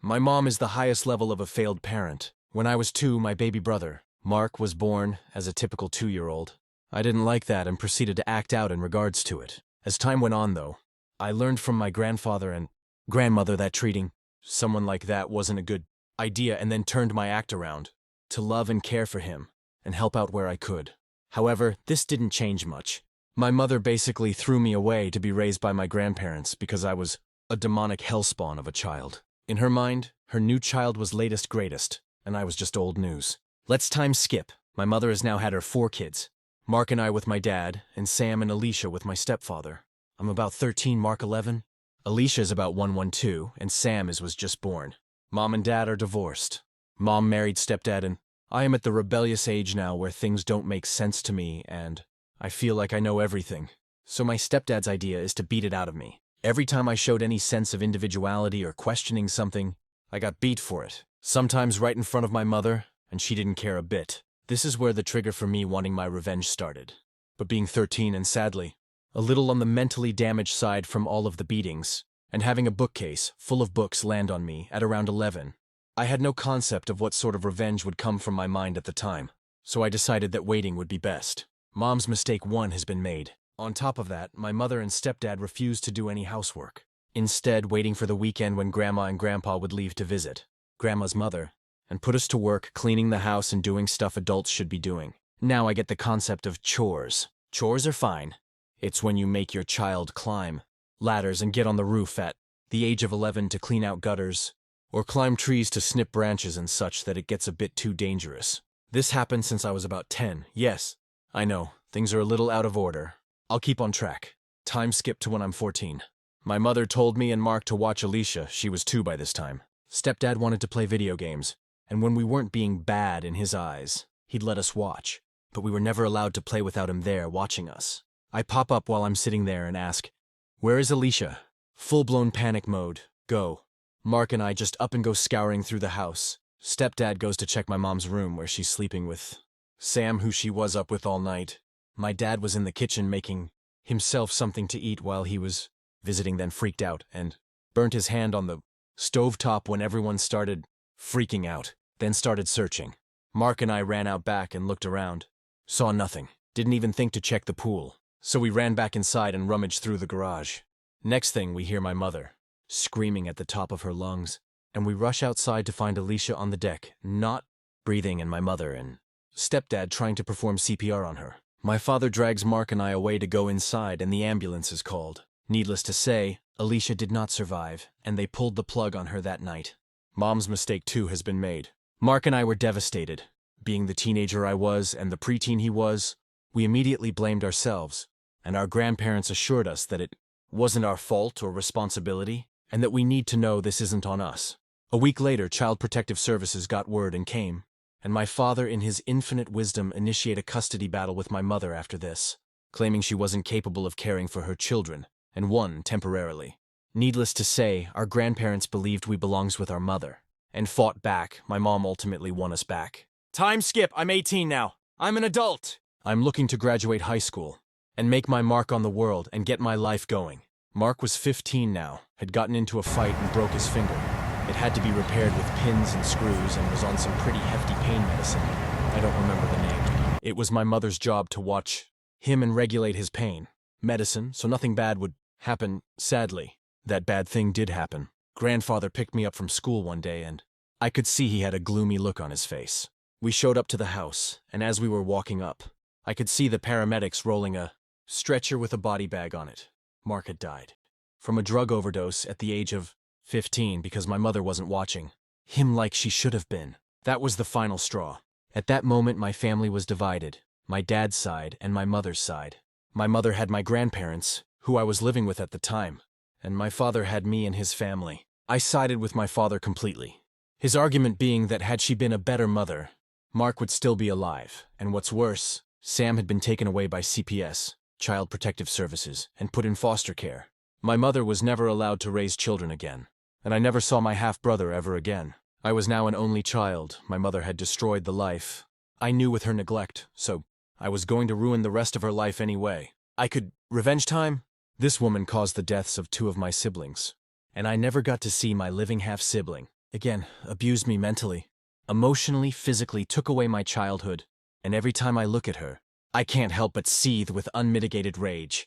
My mom is the highest level of a failed parent. When I was 2, my baby brother, Mark, was born as a typical 2-year-old. I didn't like that and proceeded to act out in regards to it. As time went on, though, I learned from my grandfather and grandmother that treating someone like that wasn't a good idea, and then turned my act around to love and care for him and help out where I could. However, this didn't change much. My mother basically threw me away to be raised by my grandparents because I was a demonic hellspawn of a child. In her mind, her new child was latest greatest, and I was just old news. Let's time skip. My mother has now had her 4 kids. Mark and I with my dad, and Sam and Alicia with my stepfather. I'm about 13, Mark 11. Alicia is about 112, and Sam was just born. Mom and Dad are divorced. Mom married stepdad, and I am at the rebellious age now where things don't make sense to me, and I feel like I know everything. So my stepdad's idea is to beat it out of me. Every time I showed any sense of individuality or questioning something, I got beat for it. Sometimes right in front of my mother, and she didn't care a bit. This is where the trigger for me wanting my revenge started. But being 13 and sadly, a little on the mentally damaged side from all of the beatings, and having a bookcase full of books land on me at around 11, I had no concept of what sort of revenge would come from my mind at the time. So I decided that waiting would be best. Mom's mistake 1 has been made. On top of that, my mother and stepdad refused to do any housework, instead waiting for the weekend when Grandma and Grandpa would leave to visit, Grandma's mother, and put us to work cleaning the house and doing stuff adults should be doing. Now I get the concept of chores. Chores are fine. It's when you make your child climb ladders and get on the roof at the age of 11 to clean out gutters, or climb trees to snip branches and such that it gets a bit too dangerous. This happened since I was about 10. Yes, I know, things are a little out of order. I'll keep on track. Time skip to when I'm 14. My mother told me and Mark to watch Alicia. She was 2 by this time. Stepdad wanted to play video games, and when we weren't being bad in his eyes, he'd let us watch. But we were never allowed to play without him there watching us. I pop up while I'm sitting there and ask, "Where is Alicia?" Full-blown panic mode. Go. Mark and I just up and go scouring through the house. Stepdad goes to check my mom's room where she's sleeping with Sam, who she was up with all night. My dad was in the kitchen making himself something to eat while he was visiting, then freaked out and burnt his hand on the stovetop when everyone started freaking out, then started searching. Mark and I ran out back and looked around. Saw nothing. Didn't even think to check the pool. So we ran back inside and rummaged through the garage. Next thing, we hear my mother screaming at the top of her lungs, and we rush outside to find Alicia on the deck, not breathing, and my mother and stepdad trying to perform CPR on her. My father drags Mark and I away to go inside, and the ambulance is called. Needless to say, Alicia did not survive, and they pulled the plug on her that night. Mom's mistake 2 has been made. Mark and I were devastated. Being the teenager I was and the preteen he was, we immediately blamed ourselves, and our grandparents assured us that it wasn't our fault or responsibility, and that we need to know this isn't on us. A week later, Child Protective Services got word and came, and my father, in his infinite wisdom, initiated a custody battle with my mother after this, claiming she wasn't capable of caring for her children, and won temporarily. Needless to say, our grandparents believed we belongs with our mother, and fought back. My mom ultimately won us back. Time skip, I'm 18 now. I'm an adult. I'm looking to graduate high school, and make my mark on the world and get my life going. Mark was 15 now, had gotten into a fight and broke his finger. It had to be repaired with pins and screws and was on some pretty hefty pain medicine. I don't remember the name. It was my mother's job to watch him and regulate his pain medicine, so nothing bad would happen. Sadly, that bad thing did happen. Grandfather picked me up from school one day, and I could see he had a gloomy look on his face. We showed up to the house, and as we were walking up, I could see the paramedics rolling a stretcher with a body bag on it. Mark had died from a drug overdose at the age of 15 because my mother wasn't watching him like she should have been. That was the final straw. At that moment, my family was divided, my dad's side and my mother's side. My mother had my grandparents, who I was living with at the time, and my father had me and his family. I sided with my father completely, his argument being that had she been a better mother, Mark would still be alive, and what's worse, Sam had been taken away by CPS, Child Protective Services, and put in foster care. My mother was never allowed to raise children again, and I never saw my half-brother ever again. I was now an only child. My mother had destroyed the life I knew with her neglect, so I was going to ruin the rest of her life anyway. I could revenge time? This woman caused the deaths of 2 of my siblings, and I never got to see my living half-sibling. Again, abused me mentally, emotionally, physically, took away my childhood, and every time I look at her, I can't help but seethe with unmitigated rage.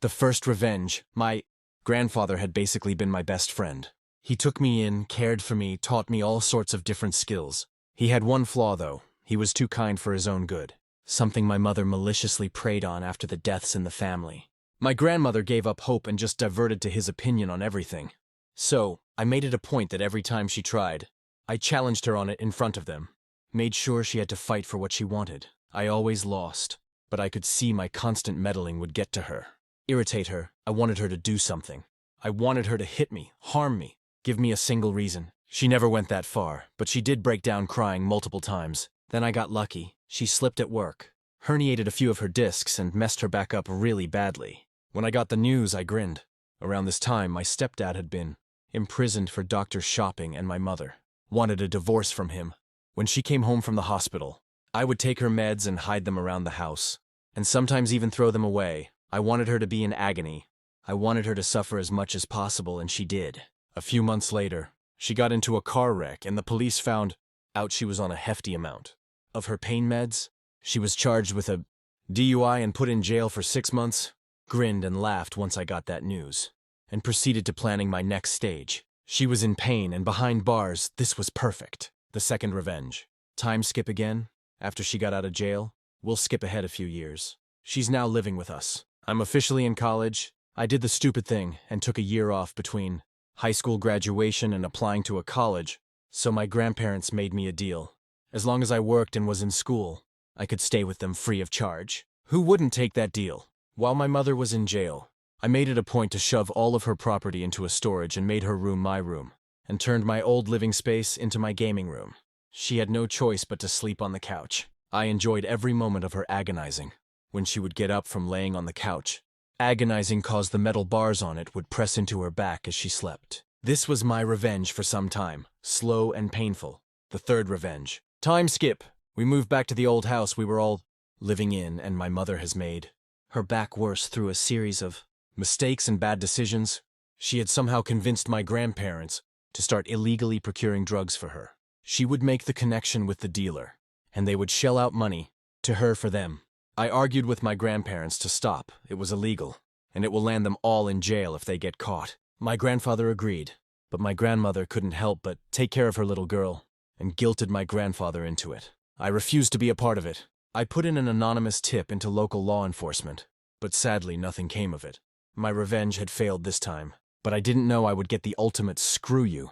The first revenge, my grandfather had basically been my best friend. He took me in, cared for me, taught me all sorts of different skills. He had one flaw, though. He was too kind for his own good. Something my mother maliciously preyed on after the deaths in the family. My grandmother gave up hope and just diverted to his opinion on everything. So, I made it a point that every time she tried, I challenged her on it in front of them. Made sure she had to fight for what she wanted. I always lost, but I could see my constant meddling would get to her. Irritate her. I wanted her to do something. I wanted her to hit me, harm me, give me a single reason. She never went that far, but she did break down crying multiple times. Then I got lucky. She slipped at work, herniated a few of her discs, and messed her back up really badly. When I got the news, I grinned. Around this time, my stepdad had been imprisoned for doctor shopping, and my mother wanted a divorce from him. When she came home from the hospital, I would take her meds and hide them around the house, and sometimes even throw them away. I wanted her to be in agony. I wanted her to suffer as much as possible, and she did. A few months later, she got into a car wreck, and the police found out she was on a hefty amount of her pain meds. She was charged with a DUI and put in jail for 6 months. Grinned and laughed once I got that news, and proceeded to planning my next stage. She was in pain and behind bars. This was perfect. The second revenge. Time skip again. After she got out of jail, we'll skip ahead a few years. She's now living with us. I'm officially in college. I did the stupid thing and took a year off between high school graduation and applying to a college, so my grandparents made me a deal. As long as I worked and was in school, I could stay with them free of charge. Who wouldn't take that deal? While my mother was in jail, I made it a point to shove all of her property into a storage and made her room my room, and turned my old living space into my gaming room. She had no choice but to sleep on the couch. I enjoyed every moment of her agonizing. When she would get up from laying on the couch, agonizing caused the metal bars on it would press into her back as she slept. This was my revenge for some time, slow and painful. The third revenge. Time skip. We moved back to the old house we were all living in, and my mother has made her back worse through a series of mistakes and bad decisions. She had somehow convinced my grandparents to start illegally procuring drugs for her. She would make the connection with the dealer, and they would shell out money to her for them. I argued with my grandparents to stop. It was illegal, and it will land them all in jail if they get caught. My grandfather agreed, but my grandmother couldn't help but take care of her little girl, and guilted my grandfather into it. I refused to be a part of it. I put in an anonymous tip into local law enforcement, but sadly nothing came of it. My revenge had failed this time, but I didn't know I would get the ultimate screw you,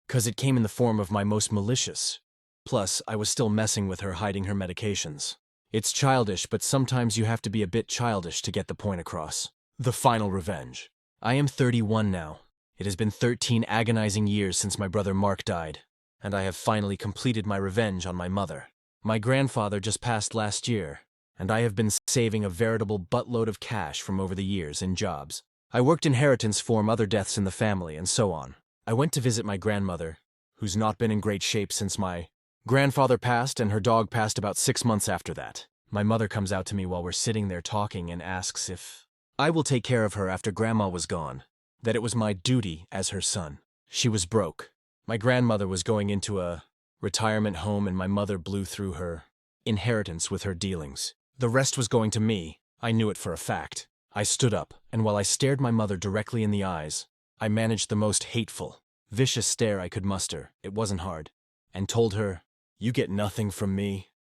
'cause it came in the form of my most malicious. Plus, I was still messing with her, hiding her medications. It's childish, but sometimes you have to be a bit childish to get the point across. The final revenge. I am 31 now. It has been 13 agonizing years since my brother Mark died, and I have finally completed my revenge on my mother. My grandfather just passed last year, and I have been saving a veritable buttload of cash from over the years in jobs. I worked inheritance form, other deaths in the family, and so on. I went to visit my grandmother, who's not been in great shape since my grandfather passed, and her dog passed about 6 months after that. My mother comes out to me while we're sitting there talking and asks if I will take care of her after Grandma was gone, that it was my duty as her son. She was broke. My grandmother was going into a retirement home, and my mother blew through her inheritance with her dealings. The rest was going to me. I knew it for a fact. I stood up, and while I stared my mother directly in the eyes, I managed the most hateful, vicious stare I could muster. It wasn't hard. And told her, "You get nothing from me.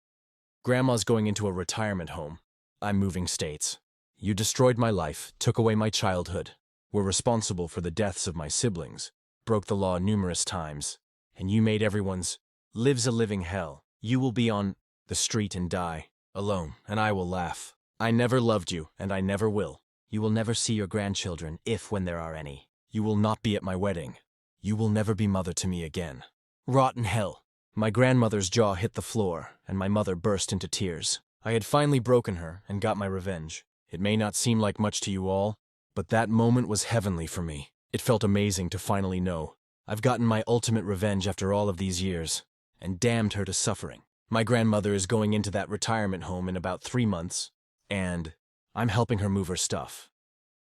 Grandma's going into a retirement home. I'm moving states. You destroyed my life, took away my childhood, were responsible for the deaths of my siblings, broke the law numerous times, and you made everyone's lives a living hell. You will be on the street and die, alone, and I will laugh. I never loved you, and I never will. You will never see your grandchildren, if when there are any. You will not be at my wedding. You will never be mother to me again. Rotten hell." My grandmother's jaw hit the floor, and my mother burst into tears. I had finally broken her and got my revenge. It may not seem like much to you all, but that moment was heavenly for me. It felt amazing to finally know I've gotten my ultimate revenge after all of these years, and damned her to suffering. My grandmother is going into that retirement home in about 3 months, and I'm helping her move her stuff.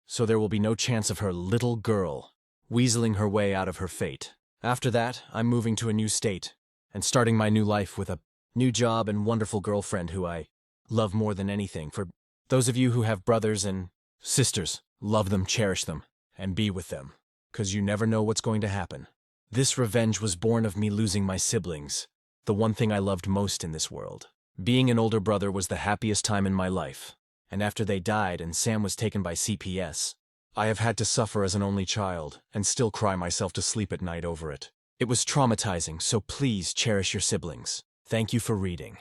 So there will be no chance of her little girl weaseling her way out of her fate. After that, I'm moving to a new state and starting my new life with a new job and wonderful girlfriend who I love more than anything. For those of you who have brothers and sisters, love them, cherish them, and be with them, 'cause you never know what's going to happen. This revenge was born of me losing my siblings, the one thing I loved most in this world. Being an older brother was the happiest time in my life, and after they died and Sam was taken by CPS, I have had to suffer as an only child and still cry myself to sleep at night over it. It was traumatizing, so please cherish your siblings. Thank you for reading.